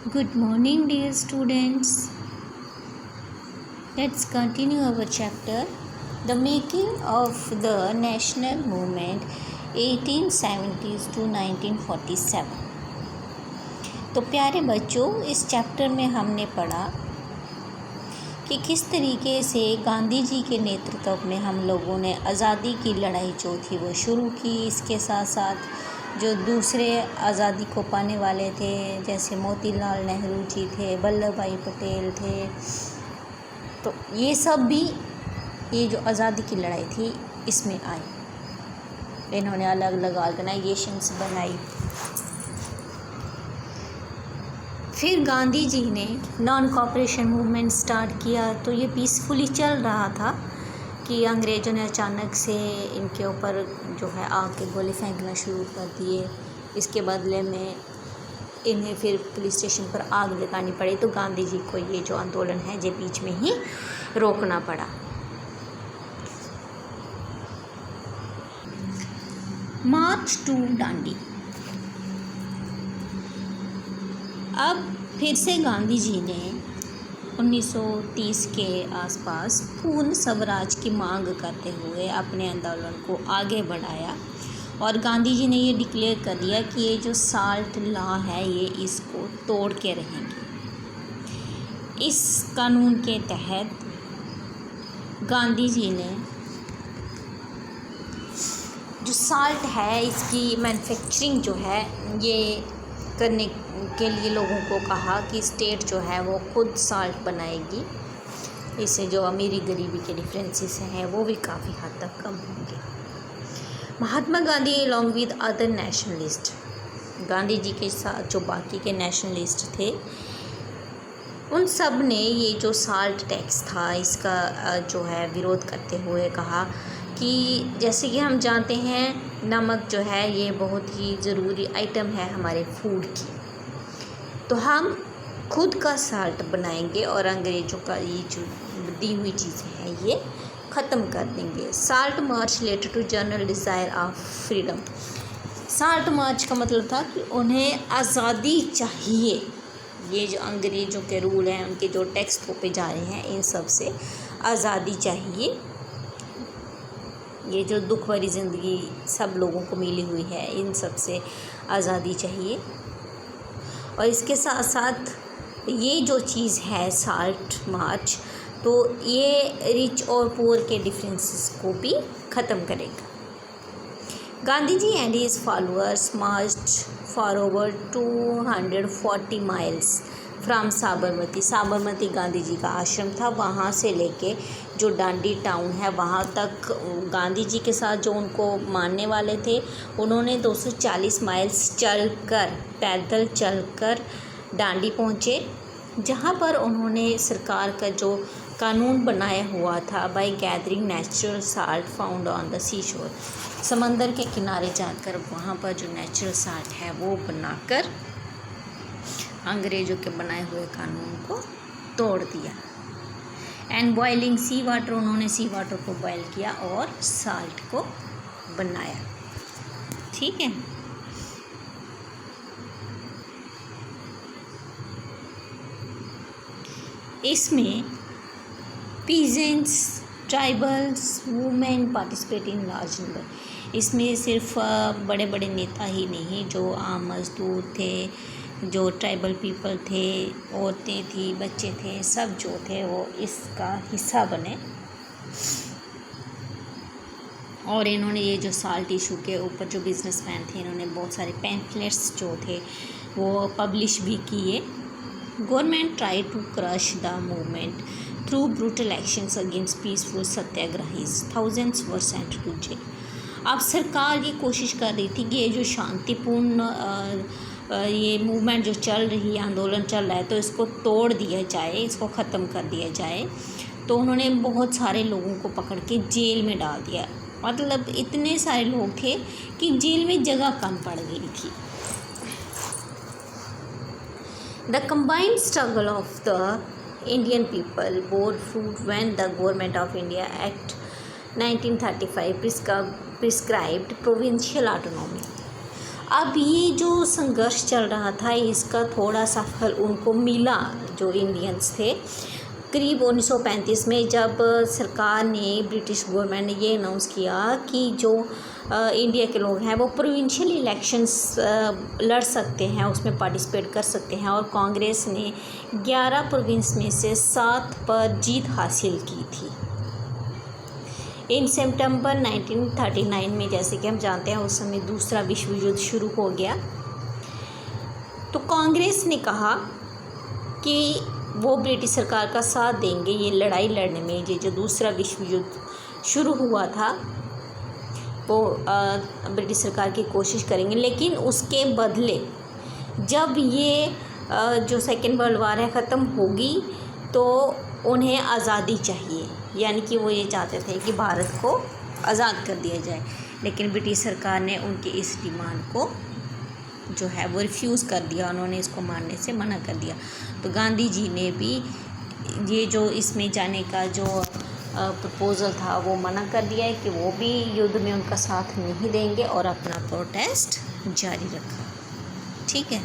Good morning, dear students. Let's continue our chapter The Making of the National Movement 1870s to 1947. तो प्यारे बच्चों, इस chapter में हमने पढ़ा कि किस तरीके से गांधी जी के नेतृत्व में हम लोगों ने आज़ादी की लड़ाई जो थी वो शुरू की। इसके साथ साथ जो दूसरे आज़ादी को पाने वाले थे, जैसे मोतीलाल नेहरू जी थे, वल्लभ भाई पटेल थे, तो ये सब भी ये जो आज़ादी की लड़ाई थी इसमें आई। इन्होंने अलग अलग ऑर्गेनाइजेशंस बनाई। फिर गांधी जी ने नॉन कॉपरेशन मूवमेंट स्टार्ट किया। तो ये पीसफुली चल रहा था कि अंग्रेज़ों ने अचानक से इनके ऊपर जो है आग के गोले फेंकना शुरू कर दिए। इसके बदले में इन्हें फिर पुलिस स्टेशन पर आग लगानी पड़ी। तो गांधी जी को ये जो आंदोलन है ये बीच में ही रोकना पड़ा। March two Dandi. अब फिर से गांधी जी ने 1930 के आसपास पूर्ण स्वराज की मांग करते हुए अपने आंदोलन को आगे बढ़ाया और गांधी जी ने ये डिक्लेयर कर दिया कि ये जो साल्ट लॉ है ये इसको तोड़ के रहेंगे। इस कानून के तहत गांधी जी ने जो साल्ट है इसकी मैन्युफैक्चरिंग जो है ये करने के लिए लोगों को कहा कि स्टेट जो है वो खुद साल्ट बनाएगी। इससे जो अमीरी गरीबी के डिफरेंसेस हैं वो भी काफ़ी हद तक कम होंगे। Mahatma Gandhi along with other nationalist, Gandhi ji के साथ जो बाकी के नेशनलिस्ट थे उन सब ने ये जो साल्ट टैक्स था इसका जो है विरोध करते हुए कहा कि जैसे कि हम जानते हैं नमक जो है ये बहुत ही ज़रूरी आइटम है हमारे फूड की, तो हम खुद का साल्ट बनाएंगे और अंग्रेज़ों का ये जो दी हुई चीज़ें हैं ये ख़त्म कर देंगे। Salt march letter to general desire of freedom. Salt march का मतलब था कि उन्हें आज़ादी चाहिए। ये जो अंग्रेज़ों के रूल हैं, उनके जो टैक्स थोपे जा रहे हैं, इन सब से आज़ादी चाहिए। ये जो दुख भरी ज़िंदगी सब लोगों को मिली हुई है, इन सब से आज़ादी चाहिए। और इसके साथ साथ ये जो चीज़ है साल्ट मार्च, तो ये रिच और पुअर के डिफरेंसेस को भी ख़त्म करेगा। Gandhi ji and his followers marched for over 240 miles from Sabarmati. Sabarmati Gandhi ji का आश्रम था, वहाँ से लेके जो डांडी टाउन है वहाँ तक गांधी जी के साथ जो उनको मानने वाले थे उन्होंने 240 माइल्स पैदल चलकर डांडी पहुँचे, जहाँ पर उन्होंने सरकार का जो कानून बनाया हुआ था by gathering natural salt found on the sea shore. समंदर के किनारे जाकर वहाँ पर जो नेचुरल साल्ट है वो बनाकर अंग्रेज़ों के बनाए हुए कानून को तोड़ दिया। एंड बॉइलिंग सी वाटर, उन्होंने सी वाटर को बॉयल किया और साल्ट को बनाया। ठीक है। इसमें peasants, tribals, women participate in large number. इसमें सिर्फ बड़े बड़े नेता ही नहीं, जो आम मजदूर थे, जो ट्राइबल पीपल थे, औरतें थी, बच्चे थे, सब जो थे वो इसका हिस्सा बने। और इन्होंने ये जो साल्ट इशू के ऊपर जो बिजनेसमैन थे इन्होंने बहुत सारे पैम्फलेट्स जो थे वो पब्लिश भी किए। Government try to crush the movement through brutal actions against peaceful सत्याग्रहीज, thousands were sent to jail. अब सरकार ये कोशिश कर रही थी कि ये जो शांतिपूर्ण ये मूवमेंट जो चल रही है, आंदोलन चल रहा है, तो इसको तोड़ दिया जाए, इसको ख़त्म कर दिया जाए। तो उन्होंने बहुत सारे लोगों को पकड़ के जेल में डाल दिया। मतलब इतने सारे लोग थे कि जेल में जगह कम पड़ गई थी। The combined struggle of the Indian people bore fruit when the government of India act 1935 prescribed provincial autonomy. अब ये जो संघर्ष चल रहा था इसका थोड़ा सा फल उनको मिला, जो इंडियंस थे। करीब 1935 में जब सरकार ने, ब्रिटिश गवर्नमेंट ने ये अनाउंस किया कि जो इंडिया के लोग हैं वो प्रोविंशियल इलेक्शंस लड़ सकते हैं, उसमें पार्टिसिपेट कर सकते हैं, और कांग्रेस ने 11 प्रोविंस में से 7 पर जीत हासिल की थी। इन सितंबर 1939 में, जैसे कि हम जानते हैं, उस समय दूसरा विश्व युद्ध शुरू हो गया। तो कांग्रेस ने कहा कि वो ब्रिटिश सरकार का साथ देंगे ये लड़ाई लड़ने में। ये जो दूसरा विश्व युद्ध शुरू हुआ था वो ब्रिटिश सरकार की कोशिश करेंगे, लेकिन उसके बदले जब ये जो सेकेंड वर्ल्ड वार है ख़त्म होगी तो उन्हें आज़ादी चाहिए, यानी कि वो ये चाहते थे कि भारत को आज़ाद कर दिया जाए। लेकिन ब्रिटिश सरकार ने उनकी इस डिमांड को जो है वो रिफ्यूज़ कर दिया, उन्होंने इसको मानने से मना कर दिया। तो गांधी जी ने भी ये जो इसमें जाने का जो प्रपोज़ल था वो मना कर दिया है कि वो भी युद्ध में उनका साथ नहीं देंगे, और अपना प्रोटेस्ट जारी रखा। ठीक है।